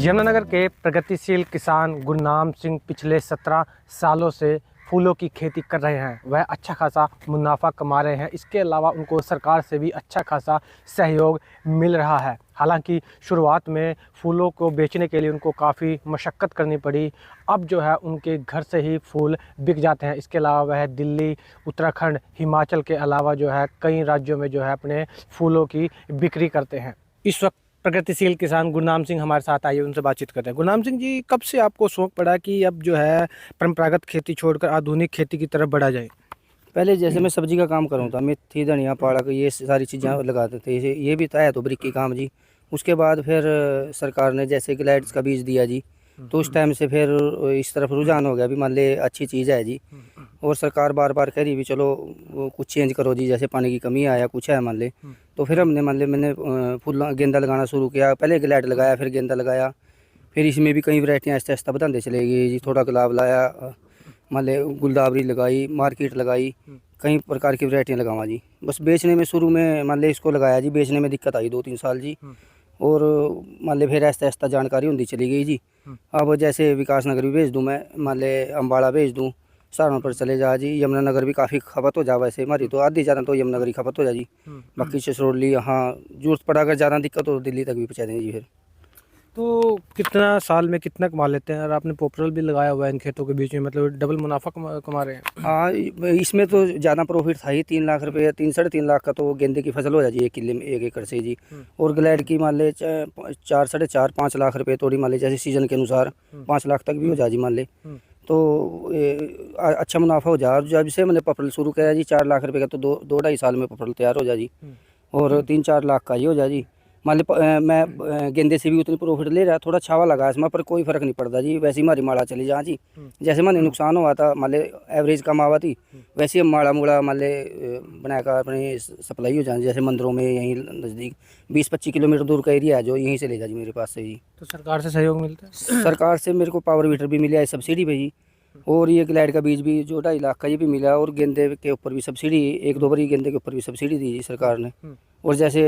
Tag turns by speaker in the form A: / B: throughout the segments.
A: यमुनानगर के प्रगतिशील किसान गुरनाम सिंह पिछले 17 सालों से फूलों की खेती कर रहे हैं। वह अच्छा खासा मुनाफा कमा रहे हैं। इसके अलावा उनको सरकार से भी अच्छा खासा सहयोग मिल रहा है। हालांकि शुरुआत में फूलों को बेचने के लिए उनको काफ़ी मशक्क़त करनी पड़ी। अब जो है उनके घर से ही फूल बिक जाते हैं। इसके अलावा वह दिल्ली, उत्तराखंड, हिमाचल के अलावा जो है कई राज्यों में जो है अपने फूलों की बिक्री करते हैं। इस वक्त प्रगतिशील किसान गुरनाम सिंह हमारे साथ आइए, उनसे बातचीत करते हैं। गुरनाम सिंह जी, कब से आपको शौक़ पड़ा कि अब जो है परंपरागत खेती छोड़कर आधुनिक खेती की तरफ बढ़ा जाए?
B: पहले जैसे मैं सब्जी का काम करूँ था, मेथी, धनिया, पालक, ये सारी चीज़ें लगाते थे। ये भी था तो ब्रिक की काम जी। उसके बाद फिर सरकार ने जैसे ग्लैड्स का बीज दिया जी, तो उस टाइम से फिर इस तरफ रुझान हो गया। भी मान ले अच्छी चीज़ है जी, और सरकार बार बार कह रही भी चलो कुछ चेंज करो जी, जैसे पानी की कमी आया कुछ है मान ले। तो फिर मैंने फूल गेंदा लगाना शुरू किया। पहले ग्लैड लगाया, फिर गेंदा लगाया, फिर इसमें भी कई वैरायटियाँ आहिस्ता आहिस्ता बताते चले गए जी। थोड़ा गुलाब लाया, मान ले गुलदावरी लगाई, मार्केट लगाई, कई प्रकार की वैरायटियाँ लगावा जी। बस बेचने में शुरू में मान ले इसको लगाया जी, बेचने में दिक्कत आई 2-3 साल जी। और मान ले फिर आहिस्ता आहिस्ता जानकारी होती चली गई जी। अब जैसे विकास नगर भी भेज दूँ मैं, मान ले अम्बाड़ा भेज दूँ, सहारनपुर चले जा जी। यमुनानगर भी काफ़ी खपत हो जा, वैसे हमारी तो आधी ज़्यादा तो यमुनानगर ही खपत हो जा जी। बाकी छछरौली यहाँ जरूरत पड़ा, अगर ज़्यादा दिक्कत हो तो दिल्ली तक भी पहुँचा देंगे जी। फिर
A: तो कितना साल में कितना कमा लेते हैं? और आपने पोपरल भी लगाया हुआ है इन खेतों के बीच में, मतलब डबल मुनाफा कमा रहे हैं।
B: हाँ, इसमें तो ज़्यादा प्रॉफिट था ही। 3 लाख रुपये, 3-3.5 लाख का तो गेंदे की फसल हो जाती है 1 किले में, 1 एकड़ से जी। और ग्लैड की मान ले 4-4.5-5 लाख रुपये थोड़ी मान ले, जैसे सीजन के अनुसार 5 लाख तक भी हो जाए जी मान ले। तो अच्छा मुनाफा हो जाए। जब से मैंने पपरल शुरू किया जी, 4 लाख रुपये का तो 2-2.5 साल में पपरल तैयार हो जाए जी। और 3-4 लाख का ही हो जाए जी। मान ली मैं गेंदे से भी उतनी प्रॉफिट ले रहा, थोड़ा छावा लगा इसमें, पर कोई फ़र्क नहीं पड़ता जी। वैसे ही हमारी माड़ा चली जा जी। जैसे मैंने नुकसान हुआ था, मान ले एवरेज कम आवा थी, वैसे ही माड़ा मूड़ा मान ले बनाकर अपनी सप्लाई हो जाए। जैसे मंदिरों में यहीं नज़दीक 20-25 किलोमीटर दूर का एरिया है, जो यहीं से ले जा जी मेरे पास से जी।
A: तो सरकार से सहयोग मिलता है?
B: सरकार से मेरे को पावर वीटर भी मिला है सब्सिडी पे जी। और ये ग्लैड का बीज भी जो 2.5 लाख का ये भी मिला। और गेंदे के ऊपर भी सब्सिडी, 1-2 बार गेंदे के ऊपर भी सब्सिडी दी जी सरकार ने। और जैसे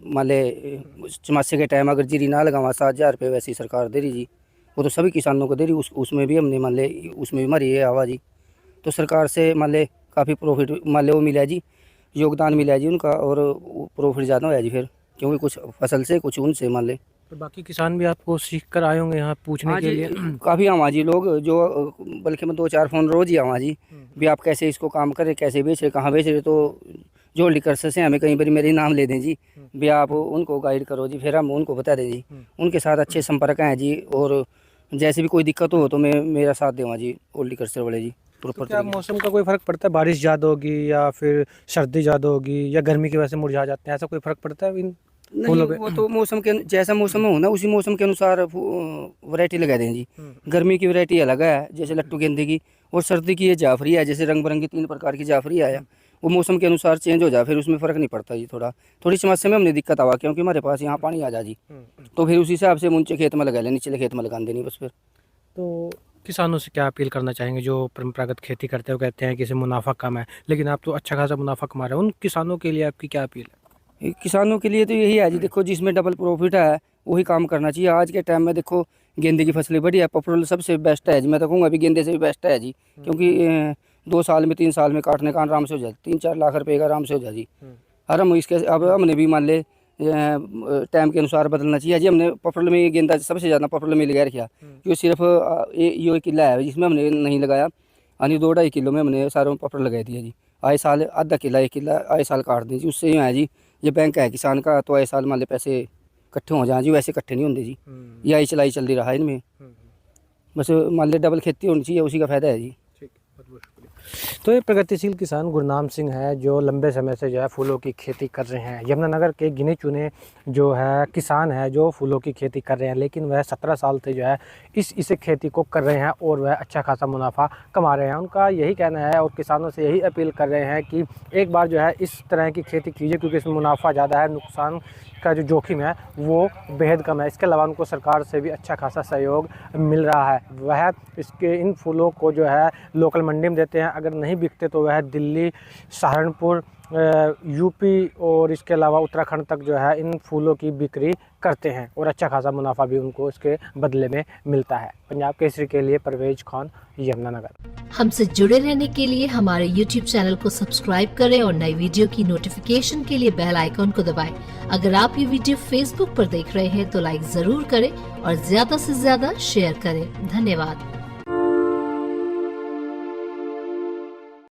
B: मान ले चमासे के टाइम अगर जीरी ना लगावा 7,000 रुपये वैसे ही सरकार दे रही जी। वो तो सभी किसानों को दे रही। उसमें भी हमने मान ले, उसमें भी हमारी ये आवा जी। तो सरकार से मान ले काफ़ी प्रॉफिट मान ले वो मिला जी, योगदान मिला जी उनका। और प्रॉफिट ज़्यादा होया जी फिर, क्योंकि कुछ फसल से कुछ उनसे मान ले।
A: तो बाकी किसान भी आपको सीख कर आए होंगे यहाँ पूछने के लिए?
B: काफ़ी आवा जी लोग, जो बल्कि मैं 2-4 फ़ोन रोज़ ही आवा जी। भी आप कैसे इसको काम करें, कैसे बेच रहे, कहाँ बेच रहे। तो जो लिकर से हमें कई बार मेरे नाम ले दें जी, भी आप उनको गाइड करो जी। फिर हम उनको बता दें जी। उनके साथ अच्छे संपर्क हैं जी। और जैसे भी कोई दिक्कत हो तो मैं मेरा साथ देवा जी, और लिकर से वाले जी।
A: तो क्या मौसम का कोई फ़र्क पड़ता है? बारिश ज़्यादा होगी या फिर सर्दी ज़्यादा होगी या गर्मी की वजह से मुरझा जाते हैं, ऐसा कोई फ़र्क पड़ता है इन फूलों पे?
B: वो तो मौसम के जैसा मौसम हो ना, उसी मौसम के अनुसार वैरायटी लगा दें जी। गर्मी की वैरायटी अलग है, जैसे लट्टू गेंदे की। और सर्दी की ये जाफरी है, जैसे रंग बिरंगी 3 प्रकार की जाफरी आया। वो मौसम के अनुसार चेंज हो जाए, फिर उसमें फ़र्क नहीं पड़ता जी। थोड़ी समस्या में हमने दिक्कत आवा, क्योंकि हमारे पास यहाँ पानी आ जा जी। तो फिर उसी हिसाब से ऊंचे खेत में लगा लें, निचले खेत में लगा देनी बस। फिर
A: तो किसानों से क्या अपील करना चाहेंगे जो परंपरागत खेती करते हैं? वो कहते हैं कि इससे मुनाफा कम है, लेकिन आप तो अच्छा खासा मुनाफा कमा रहे हैं। उन किसानों के लिए आपकी क्या अपील है?
B: किसानों के लिए तो यही है जी, देखो जिसमें डबल प्रॉफिट है वही काम करना चाहिए। आज के टाइम में देखो गेंदे की फसलें बढ़िया, पपरल सबसे बेस्ट है जी। मैं तो कहूँगा अभी गेंदे से भी बेस्ट है जी, क्योंकि 2 साल में 3 साल में काटने का आराम से हो जाए, 3-4 लाख रुपये का आराम से हो जाए जी। और हम इसके अब हमने भी मान ले टाइम के अनुसार बदलना चाहिए जी। हमने पपरल में गेंदा सबसे ज़्यादा पपरल में लगा रखा, जो सिर्फ ये किला है जिसमें हमने नहीं लगाया। यानी 2-2.5 किलो में हमने सारों पपरल लगा दिया जी। आए साल आधा किला 1 किला आए साल काट दें जी। उससे ही है जी, ये बैंक है किसान का, तो आए साल मान ले पैसे इकट्ठे हो जाए जी। वैसे इकट्ठे नहीं होंगे जी, यही चलाई चलती रहा इनमें। बस मान ले डबल खेती होनी चाहिए, उसी का फ़ायदा है जी।
A: बहुत बहुत शुक्रिया। तो ये प्रगतिशील किसान गुरनाम सिंह है, जो लंबे समय से जो है फूलों की खेती कर रहे हैं। यमुनानगर के गिने चुने जो है किसान है जो फूलों की खेती कर रहे हैं, लेकिन वह 17 साल से जो है इस खेती को कर रहे हैं और वह अच्छा खासा मुनाफा कमा रहे हैं। उनका यही कहना है और किसानों से यही अपील कर रहे हैं कि एक बार जो है इस तरह की खेती कीजिए, क्योंकि इसमें मुनाफा ज़्यादा है, नुकसान का जो जोखिम है वो बेहद कम है। इसके अलावा उनको सरकार से भी अच्छा खासा सहयोग मिल रहा है। वह इन फूलों को जो है लोकल मंडी में देते हैं, अगर नहीं बिकते तो वह दिल्ली, सहारनपुर यूपी और इसके अलावा उत्तराखंड तक जो है इन फूलों की बिक्री करते हैं और अच्छा खासा मुनाफा भी उनको इसके बदले में मिलता है। पंजाब केसरी के लिए परवेज खान, यमुनानगर।
C: हमसे जुड़े रहने के लिए हमारे YouTube चैनल को सब्सक्राइब करें और नई वीडियो की नोटिफिकेशन के लिए बेल आइकॉन को दबाएं। अगर आप ये वीडियो Facebook पर देख रहे हैं तो लाइक जरूर करें और ज्यादा से ज्यादा शेयर करें। धन्यवाद।